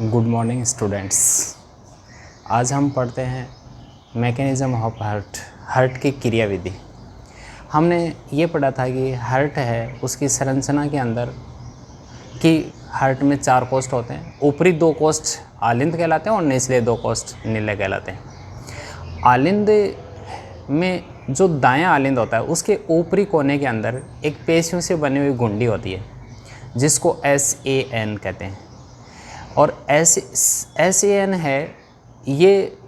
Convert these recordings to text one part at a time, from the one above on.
Good morning students. आज हम पढ़ते हैं मैकेनिज़्म ऑफ हार्ट की क्रियाविधि। हमने ये पढ़ा था कि हार्ट है, उसकी संरचना के अंदर कि हार्ट में 4 कोष्ठ होते हैं। ऊपरी 2 कोष्ठ आलिंद कहलाते हैं और निचले 2 कोष्ठ नीले कहलाते हैं। आलिंद में जो दायां आलिंद होता है उसके ऊपरी कोने के अंदर एक पेशियों से बनी हुई गुंडी होती है जिसको SAN कहते हैं। और SAN है, ये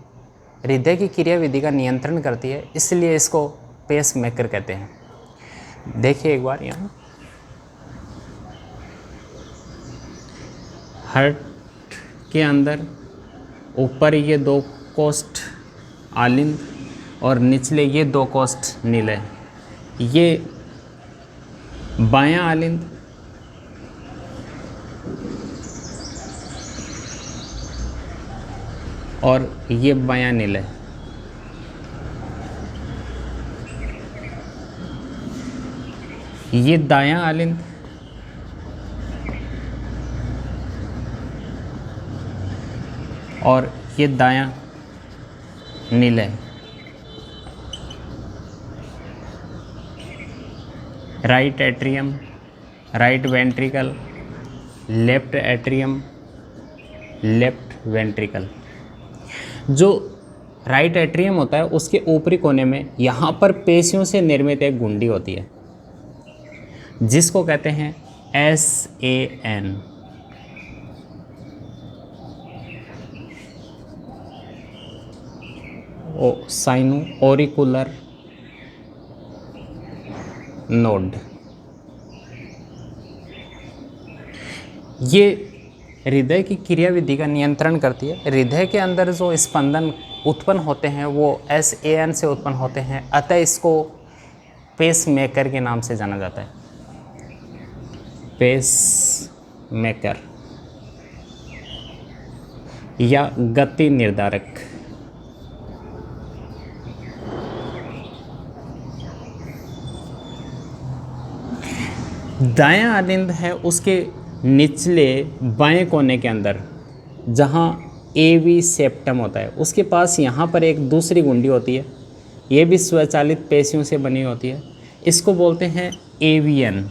हृदय की क्रियाविधि का नियंत्रण करती है, इसलिए इसको पेस मेकर कहते हैं। देखिए एक बार यहाँ हार्ट के अंदर ऊपर ये 2 कोष्ठ आलिंद और निचले ये 2 कोष्ठ नीले। ये बायां आलिंद और ये बायां नीले। ये दायां आलिंद और ये दायां नीले। Right atrium, right ventricle, left atrium, left ventricle. जो राइट एट्रियम होता है उसके ऊपरी कोने में यहाँ पर पेशियों से निर्मित एक गुंडी होती है जिसको कहते हैं SAN। Sino auricular node. ये हृदय की क्रियाविधि का नियंत्रण करती है। हृदय के अंदर जो स्पंदन उत्पन्न होते हैं वो SAN से उत्पन्न होते हैं, अतः इसको पेस मेकर के नाम से जाना जाता है। पेस मेकर या गति निर्धारक। दायां आलिंद है, उसके निचले बाएं कोने के अंदर जहां AV सेप्टम होता है उसके पास यहाँ पर एक दूसरी गुंडी होती है। ये भी स्वचालित पेशियों से बनी होती है। इसको बोलते हैं AVN।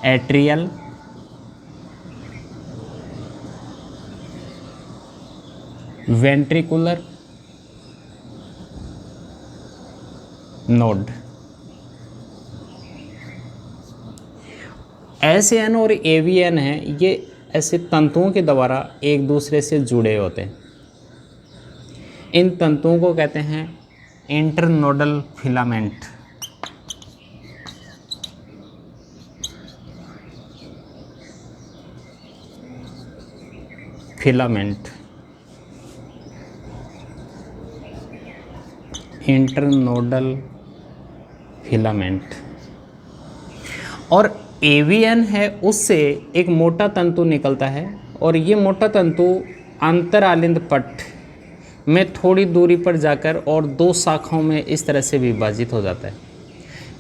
Atrial ventricular node. SAN और AVN हैं, ये ऐसे तंतुओं के द्वारा एक दूसरे से जुड़े होते हैं। इन तंतुओं को कहते हैं इंटरनोडल फिलामेंट। Internodal filament. और AVN है, उससे एक मोटा तंतु निकलता है और ये मोटा तंतु अंतरालिंद पट्ट में थोड़ी दूरी पर जाकर और 2 शाखाओं में इस तरह से विभाजित हो जाता है।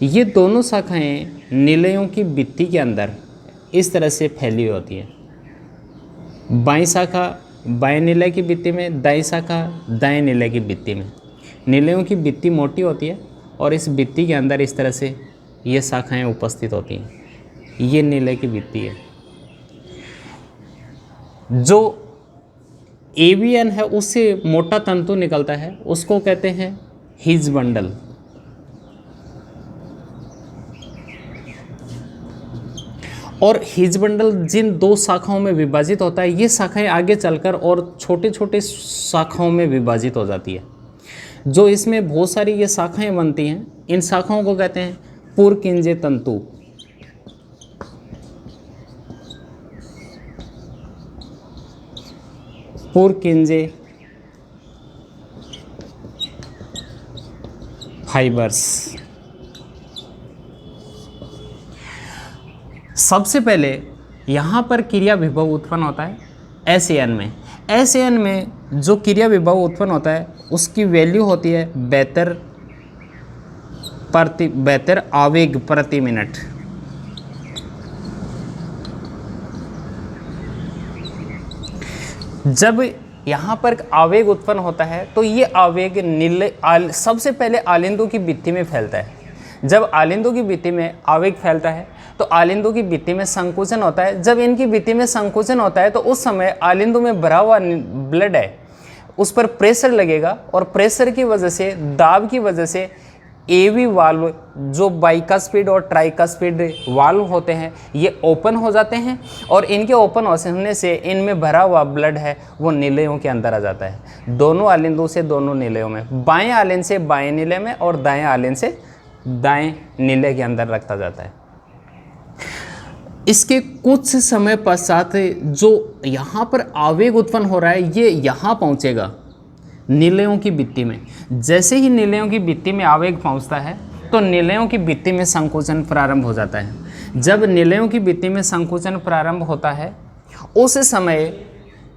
ये दोनों शाखाएं नीलयों की भित्ति के अंदर इस तरह से फैली होती हैं। बाईं शाखा बाएं नीले की भित्ति में, दाईं शाखा दाएं नीले की भित्ति में। नीलयों की भित्ति मोटी होती है और इस भित्ति के अंदर इस तरह से ये शाखाएं उपस्थित होती हैं। ये नीले की भित्ति है। जो AVN है उससे मोटा तंतु निकलता है, उसको कहते हैं हिज बंडल। और हिज बंडल जिन 2 शाखाओं में विभाजित होता है, ये शाखाएं आगे चलकर और छोटे छोटे शाखाओं में विभाजित हो जाती है। जो इसमें बहुत सारी ये शाखाएं बनती हैं, इन शाखाओं को कहते हैं पुरकिंजे तंतु। पुरकिंजे फाइबर्स। सबसे पहले यहाँ पर क्रिया विभव उत्पन्न होता है SAN में। SAN में जो क्रिया विभव उत्पन्न होता है उसकी वैल्यू होती है 72 आवेग प्रति मिनट। जब यहाँ पर आवेग उत्पन्न होता है तो ये आवेग सबसे पहले आलिंदों की भित्ति में फैलता है। जब आलिंदों की भित्ति में आवेग फैलता है तो आलिंदों की भित्ति में संकुचन होता है। जब इनकी भित्ति में संकुचन होता है तो उस समय आलिंदों में भरा हुआ ब्लड है उस पर प्रेशर लगेगा और प्रेशर की वजह से, दाब की वजह से एवी वाल्व जो बाइकास्पिड और ट्राइकास्पिड वाल्व होते हैं ये ओपन हो जाते हैं और इनके ओपन होने से इनमें भरा हुआ ब्लड है वो नीलेयों के अंदर आ जाता है। दोनों आलिंदों से दोनों नीलेयों में, बाएं आलिंद से बाएं नीले में और दाएं आलिंद से दाएं नीले के अंदर रखा जाता है। इसके कुछ समय पश्चात जो यहाँ पर आवेग उत्पन्न हो रहा है ये यहाँ पहुँचेगा नीलेयों की भित्ति में। जैसे ही नीलेयों की भित्ति में आवेग पहुँचता है तो नीलेयों की भित्ति में संकुचन प्रारंभ हो जाता है। जब नीलेयों की भित्ति में संकुचन प्रारंभ होता है उस समय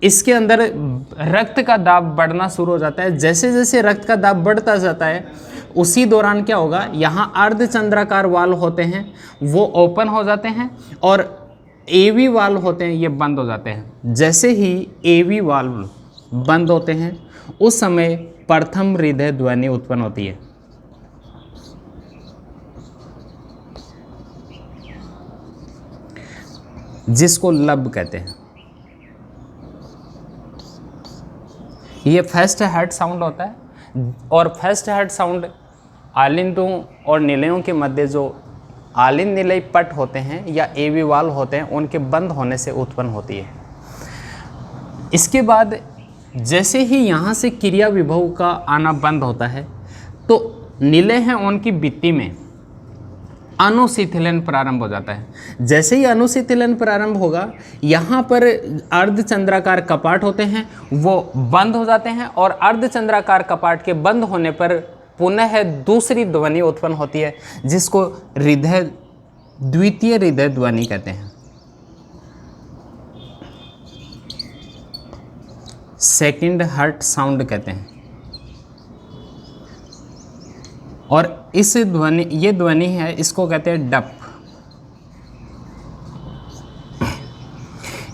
इसके अंदर रक्त का दाब बढ़ना शुरू हो जाता है। जैसे जैसे रक्त का दाब बढ़ता जाता है उसी दौरान क्या होगा, यहाँ अर्धचंद्राकार वाल्व होते हैं वो ओपन हो जाते हैं और एवी वाल्व होते हैं ये बंद हो जाते हैं। जैसे ही एवी वाल्व बंद होते हैं उस समय प्रथम हृदय ध्वनि उत्पन्न होती है। जिसको लब कहते हैं। ये फर्स्ट हार्ट साउंड होता है और फर्स्ट हार्ट साउंड आलिंदों और निलयों के मध्य जो आलिंद निलय पट होते हैं या एवी वाल्व होते हैं उनके बंद होने से उत्पन्न होती है। इसके बाद जैसे ही यहाँ से क्रिया विभव का आना बंद होता है तो निलय हैं उनकी भित्ति में अनुशीतलन प्रारंभ हो जाता है। जैसे ही अनुशीतलन प्रारंभ होगा यहाँ पर अर्धचंद्राकार कपाट होते हैं वो बंद हो जाते हैं और अर्धचंद्राकार कपाट के बंद होने पर पुनः दूसरी ध्वनि उत्पन्न होती है जिसको द्वितीय हृदय ध्वनि कहते हैं। सेकंड हार्ट साउंड कहते हैं। और इस ध्वनि, ये ध्वनि है इसको कहते हैं डप।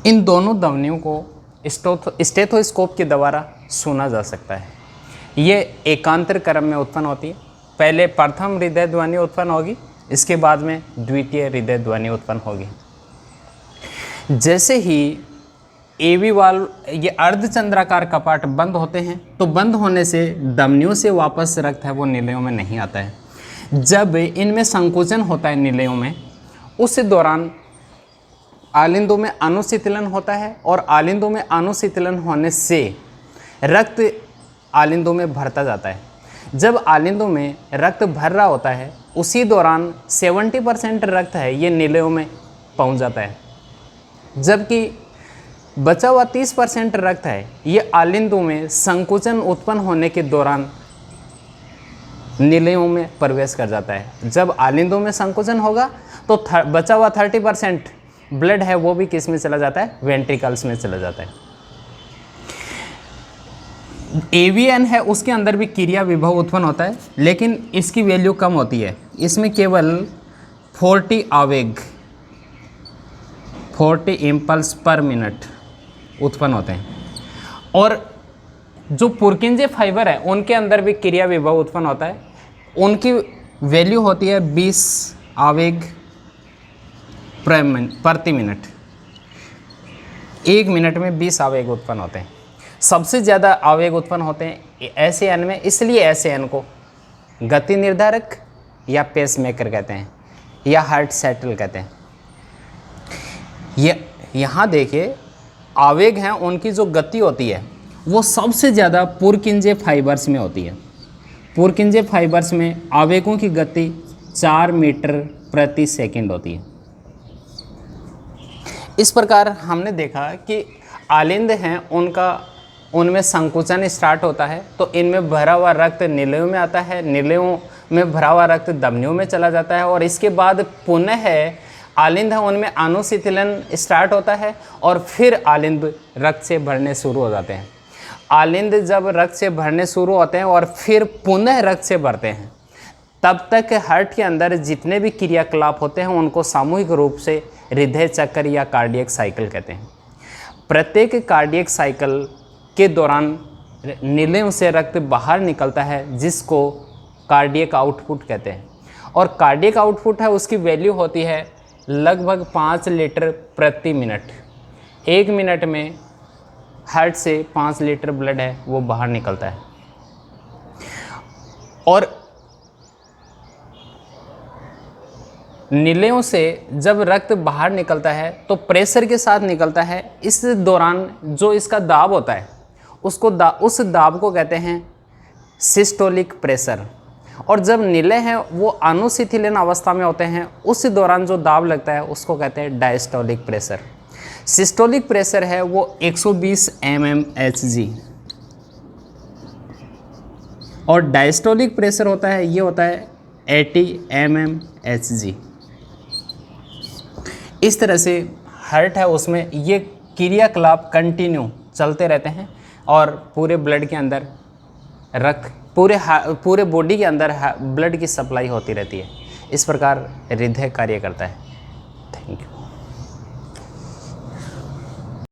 इन दोनों ध्वनियों को स्टेथोस्कोप के द्वारा सुना जा सकता है। ये एकांतर क्रम में उत्पन्न होती है। पहले प्रथम हृदय ध्वनि उत्पन्न होगी, इसके बाद में द्वितीय हृदय ध्वनि उत्पन्न होगी। जैसे ही एवी वाल्व ये अर्धचंद्राकार कपाट बंद होते हैं तो बंद होने से धमनियों से वापस रक्त है वो नीलयों में नहीं आता है। जब इनमें संकोचन होता है नीलयों में उस दौरान आलिंदों में अनुशीतलन होता है और आलिंदों में अनुशीतलन होने से रक्त आलिंदों में भरता जाता है। जब आलिंदों में रक्त भर रहा होता है उसी दौरान 70% रक्त है ये नीलयों में पहुंच जाता है, जबकि बचा हुआ 30% रक्त है ये आलिंदों में संकुचन उत्पन्न होने के दौरान नीलयों में प्रवेश कर जाता है। जब आलिंदों में संकुचन होगा तो बचा हुआ 30% ब्लड है वो भी किस में चला जाता है, वेंट्रिकल्स में चला जाता है। एवीएन है उसके अंदर भी क्रिया विभव उत्पन्न होता है लेकिन इसकी वैल्यू कम होती है। इसमें केवल 40 आवेग 40 इम्पल्स पर मिनट उत्पन्न होते हैं। और जो पुरकिंजे फाइबर है उनके अंदर भी क्रिया विभव उत्पन्न होता है। उनकी वैल्यू होती है 20 आवेग प्रति मिनट। 1 मिनट में 20 आवेग उत्पन्न होते हैं। सबसे ज़्यादा आवेग उत्पन्न होते हैं एसएएन में, इसलिए एसएएन को गति निर्धारक या पेसमेकर कहते हैं या हार्ट सेटल कहते हैं। ये यहाँ देखिए आवेग हैं उनकी जो गति होती है वो सबसे ज़्यादा पुरकिंजे फाइबर्स में होती है। पुरकिंजे फाइबर्स में आवेगों की गति 4 मीटर प्रति सेकंड होती है। इस प्रकार हमने देखा कि आलिंद हैं उनमें संकुचन स्टार्ट होता है तो इनमें भरा हुआ रक्त नीलयों में आता है, नीलयों में भरा हुआ रक्त धमनियों में चला जाता है और इसके बाद पुनः आलिंद है उनमें अनुशीतलन स्टार्ट होता है और फिर आलिंद रक्त से भरने शुरू हो जाते हैं। आलिंद जब रक्त से भरने शुरू होते हैं और फिर पुनः रक्त से भरते हैं तब तक हार्ट के अंदर जितने भी क्रियाकलाप होते हैं उनको सामूहिक रूप से हृदय चक्र या कार्डियक साइकिल कहते हैं। प्रत्येक कार्डियक साइकिल के दौरान नीलियों से रक्त बाहर निकलता है, जिसको कार्डियक आउटपुट कहते हैं। और कार्डियक आउटपुट है उसकी वैल्यू होती है लगभग 5 लीटर प्रति मिनट। 1 मिनट में हार्ट से 5 लीटर ब्लड है वो बाहर निकलता है। और नीलियों से जब रक्त बाहर निकलता है तो प्रेशर के साथ निकलता है। इस दौरान जो इसका दाब होता है उसको उस दाब को कहते हैं सिस्टोलिक प्रेशर। और जब नीले हैं वो अनुशीतलन अवस्था में होते हैं, उस दौरान जो दाब लगता है उसको कहते हैं डायस्टोलिक प्रेशर। सिस्टोलिक प्रेशर है वो 120 mmHg और डायस्टोलिक प्रेशर होता है ये होता है 80 mmHg। इस तरह से हार्ट है उसमें ये क्रियाकलाप कंटिन्यू चलते रहते हैं और पूरे ब्लड के अंदर रक्त पूरे बॉडी के अंदर ब्लड की सप्लाई होती रहती है। इस प्रकार हृदय कार्य करता है। Thank you.